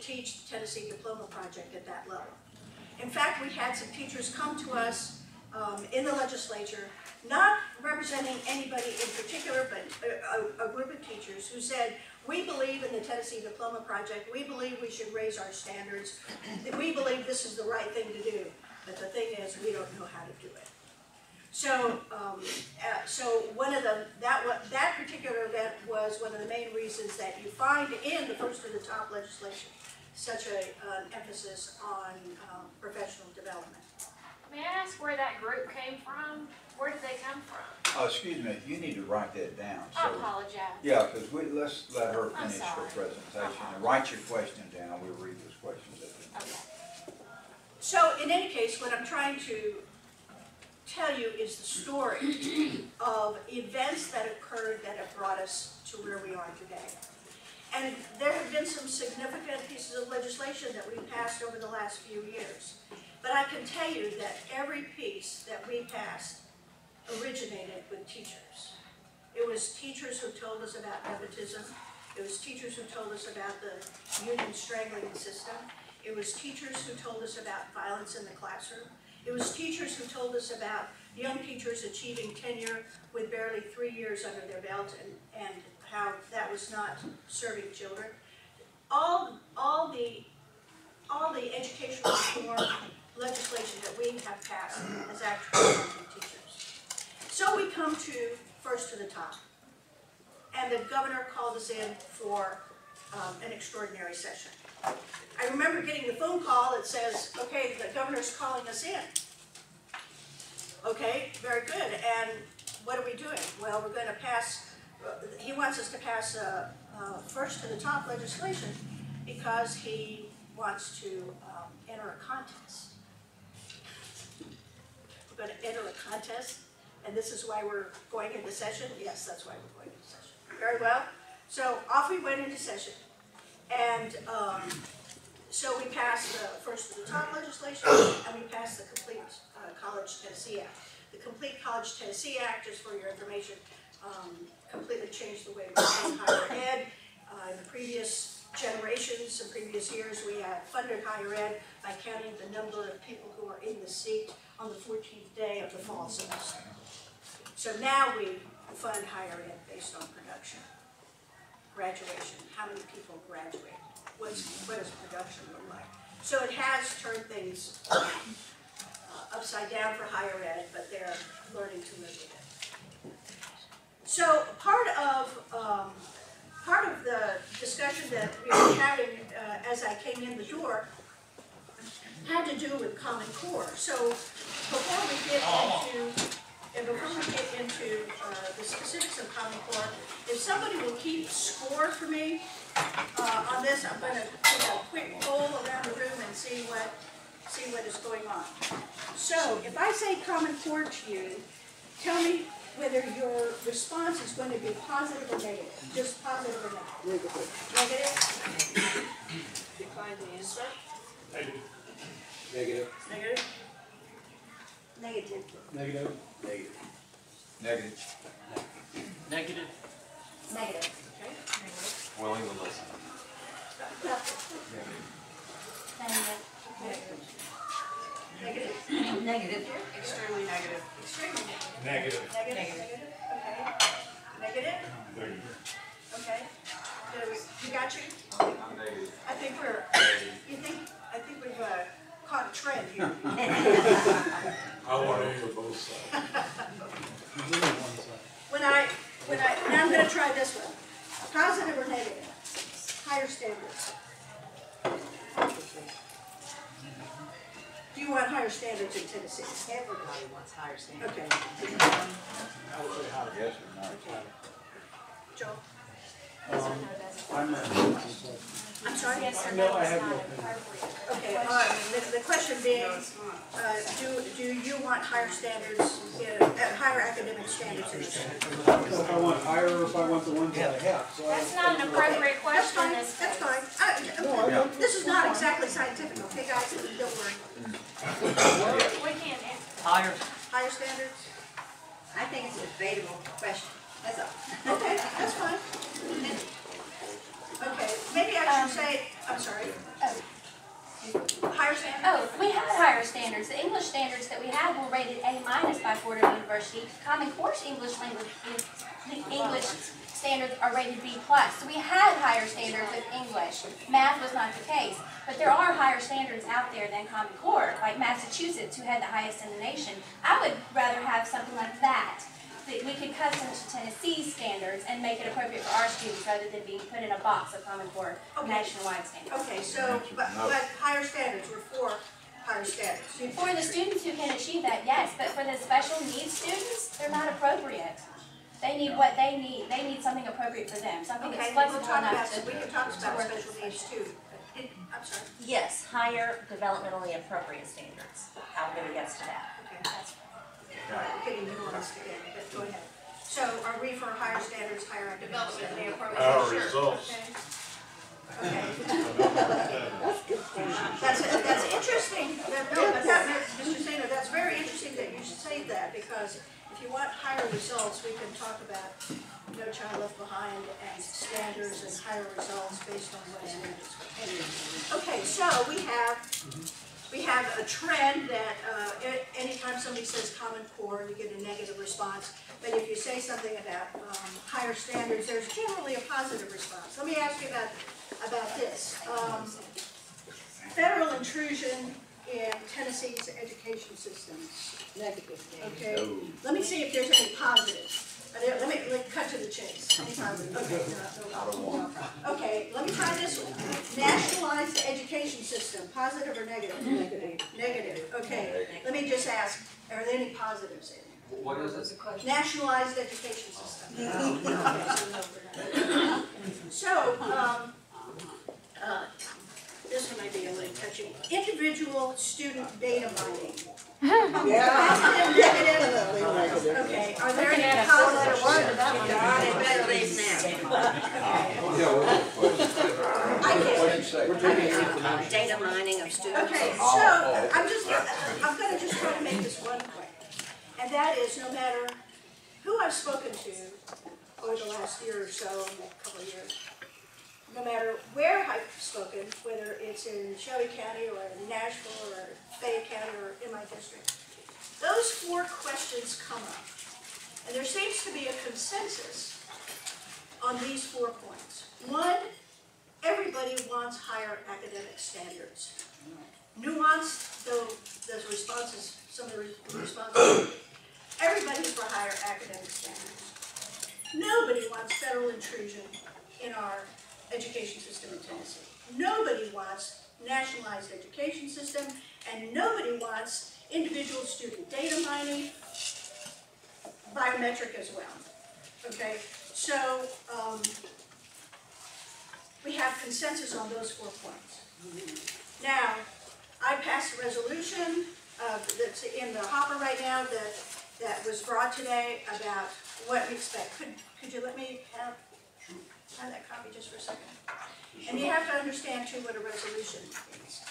teach the Tennessee Diploma Project at that level. In fact, we had some teachers come to us in the legislature, not representing anybody in particular, but a group of teachers who said, we believe in the Tennessee Diploma Project, we believe we should raise our standards, we believe this is the right thing to do, but the thing is, we don't know how to do it. So, one of that particular event was one of the main reasons that you find in the first to the top legislation such an emphasis on professional development. May I ask where that group came from? Where did they come from? Oh, excuse me, you need to write that down. I apologize. Yeah, because let's let her finish her sorry. presentation. And write your question down. We'll read those questions at the end. Okay. So, in any case, what I'm trying to tell you is the story of events that occurred that have brought us to where we are today. And there have been some significant pieces of legislation that we've passed over the last few years. But I can tell you that every piece that we passed originated with teachers. It was teachers who told us about nepotism. It was teachers who told us about the union strangling system. It was teachers who told us about violence in the classroom. It was teachers who told us about young teachers achieving tenure with barely 3 years under their belt and how that was not serving children. All the educational reform legislation that we have passed has actually come from teachers. So we come to first to the top. And the governor called us in for an extraordinary session. I remember getting the phone call that says, okay, the governor's calling us in. Okay, very good. And what are we doing? Well, we're going to pass, he wants us to pass first to the top legislation because he wants to enter a contest. We're going to enter a contest, and this is why we're going into session? Yes, that's why we're going into session. Very well. So off we went into session. And so we passed the first to the top legislation, and we passed the Complete College Tennessee Act. The Complete College Tennessee Act, just for your information, completely changed the way we did higher ed. In the previous generations, in previous years, we had funded higher ed by counting the number of people who are in the seat on the 14th day of the fall semester. So now we fund higher ed based on production. Graduation, how many people graduate? What does production look like? So it has turned things upside down for higher ed, but they're learning to live with it. So part of the discussion that we were having as I came in the door had to do with Common Core. So before we get into the specifics of Common Core, if somebody will keep score for me on this, I'm going to take a quick poll around the room and see what is going on. So if I say Common Core to you, tell me whether your response is going to be positive or negative. Just positive or negative. Negative? Decline the answer. Negative. Negative. Negative? Negative. Negative. Negative. Negative. Negative. Negative. Okay. Negative. Willing to listen. Negative. Negative. Negative. Extremely negative. Extremely negative. Negative. Negative. Negative. Okay. Negative. Negative. Okay. You got you? I'm negative. I think we're. I think we've caught a trend here. I want to for both sides. Now I'm going to try this one. Positive or negative? Higher standards. Do you want higher standards in Tennessee? Everybody wants higher standards. Okay. I would say high. Yes or no? Okay. Joe? I'm sorry? Yes or No, no I is have not no appropriate. Okay, the question being, do you want higher standards, higher academic standards in the state? If I want higher or if I want the ones that I have. So That's not an appropriate That's question fine, in this that's case. fine. This is not exactly scientific, okay guys, don't worry. We can't answer. Higher. Higher standards? I think it's a debatable question. That's all. Okay, that's fine. Okay, maybe I should say, I'm sorry. higher standards? Oh, we had higher standards. The English standards that we had were rated A- by Fordham University. Common Core English language, the English standards are rated B+. So we had higher standards with English. Math was not the case. But there are higher standards out there than Common Core, like Massachusetts, who had the highest in the nation. I would rather have something like that we could custom to Tennessee's standards and make it appropriate for our students rather than being put in a box of Common Core nationwide standards. Okay, so, but higher standards, we're for higher standards. For the students who can achieve that, yes, but for the special needs students, they're not appropriate. They need what they need. They need something appropriate for them, something that's Okay, we'll flexible talk about, enough to. we can talk about special needs too. I'm sorry. Yes, higher developmentally appropriate standards. How good it gets to that. Okay, that's getting nuanced again, but go ahead. So are we for higher standards, higher Developmentally academic? appropriate. Our Sure. results. Okay. That's interesting. Mr. Zeno, that's very interesting that you say that, because if you want higher results, we can talk about No Child Left Behind and standards and higher results based on what standards. Okay, so we have a trend that anytime somebody says Common Core, you get a negative response. But if you say something about higher standards, there's generally a positive response. Let me ask you about this. Federal intrusion in Tennessee's education systems. Negative. Okay, let me see if there's any positives. Let me cut to the chase. Any positives? Okay, no. Okay, let me try this one. Nationalize the education system, positive or negative? Negative. Negative, okay. Let me just ask, are there any positives in it? What is it? Nationalized education system. Okay, so, this one might be a little touchy. Individual student data mining. Positive, negative? Definitely negative. Okay, are there any positive ones? Better days now. What did you say? We're taking it from national. Data mining of students. Okay, so, I'm gonna just try to make this one point. And that is, no matter who I've spoken to over the last year or so, a couple of years, no matter where I've spoken, whether it's in Shelby County or in Nashville or Fayette County or in my district, those four questions come up. And there seems to be a consensus on these 4 points. One, everybody wants higher academic standards. Nuanced, though those responses, some of the responses, everybody's for higher academic standards. Nobody wants federal intrusion in our education system in Tennessee. Nobody wants nationalized education system, and nobody wants individual student data mining, biometric as well. Okay, so we have consensus on those 4 points. Now, I passed a resolution that's in the hopper right now that was brought today about what we expect. Could you let me have that copy just for a second? And you have to understand too what a resolution is.